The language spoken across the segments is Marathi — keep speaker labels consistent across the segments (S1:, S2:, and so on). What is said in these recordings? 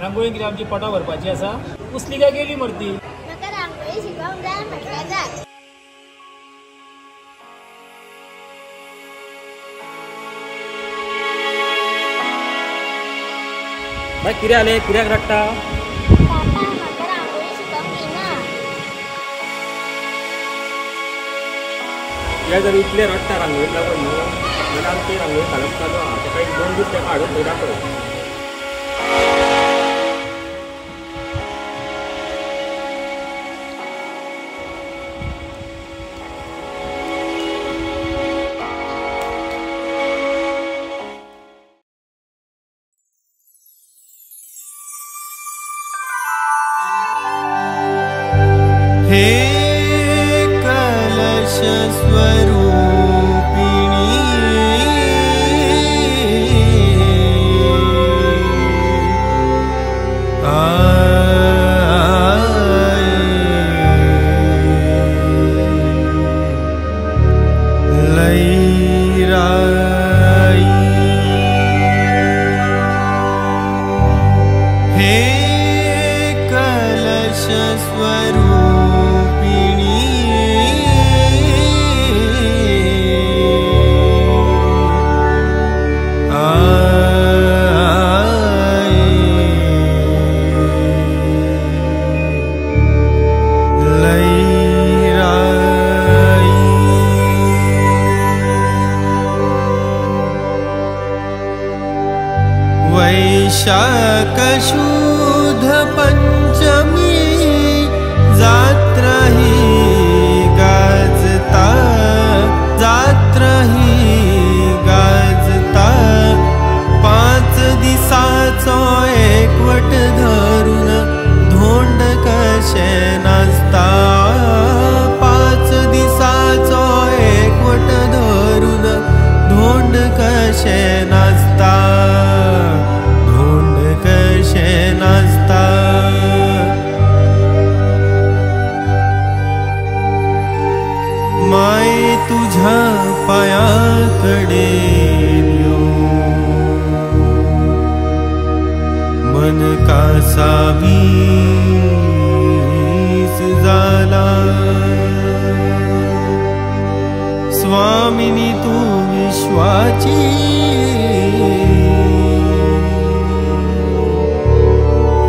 S1: रांगोळी कितें आमची पोटां भरपाची आसा? कसली काय गेली मरती?
S2: म्हाका रांगोळी शिकवंक जाय म्हटल्यार जाय.
S1: बाय कितें जालें? कित्याक रडटा?
S2: पापा म्हाका रांगोळी शिकवंक येना.
S1: कित्याक जर इतलें रडटा रांगोळीक लागून न्हू जाल्यार आमची रांगोळी घालप चालू आहा. ताका एक 2 दीस ताका हाडून थंय दाखय.
S3: हे कलश स्वरूपिणी लैराई हे कलश स्वरूपिणी वैशाख शुद्ध पंचमी जात्रा ही गाजता गाजता 5 दिसाचो एकवट धरून धोंड कशे नाचता 5 दिसाचो एकवट धरून धोंड कशे नाचता कशे नाचता माय तुझ्या पायाकडे मन कासावीस झाला स्वामिनी तू विश्वाची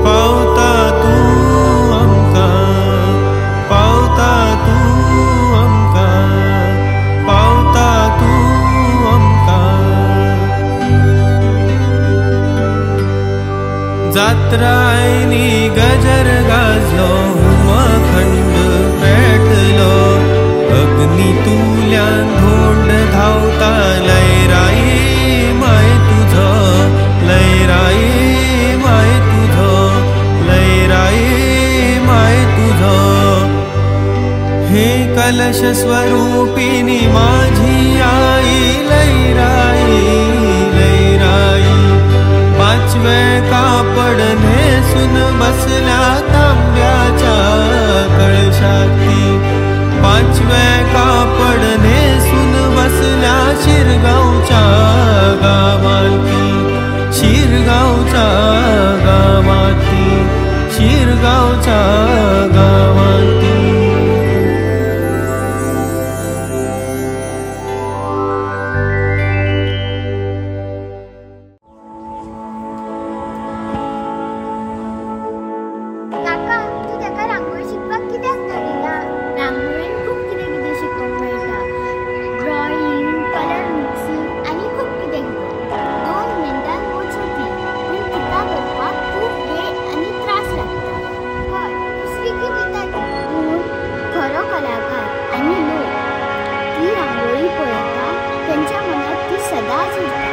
S3: पावता तू आमका पावता तू आमका जात्रा आयली गजर गाजलो हुमाखंड पेटलो अग्नी तुल्यान धोंड धावता लैराई माय तुझो लैराई माय तुझो लैराई माय तुझो हे कलश स्वरूपिणी माझी आई लैराई लैराई 5वे कापड नेसून बसल्या तांब्याच्या कळशाती 5वे कापड नेसून बसल्या शिरगावच्या गावाती शिरगावच्या गावाती शिरगावच्या गावाती
S2: काका तू ताका रांगोळी शिकपाक कित्याक धाडिना? रांगोळीन खूब कितें कितें शिकूंक मेळटा. ड्रॉइंग, कलर मिक्सिंग आनी खूब कितें कितें. 2 मिनटान वचूं ती पूण तिका करपाक खूब वेळ आनी त्रास लागता. हय दुसरी कितें पूण खरो कलाकार आनी लोक ती रांगोळी पळयता तेंच्या मनांत ती सदांच उरता.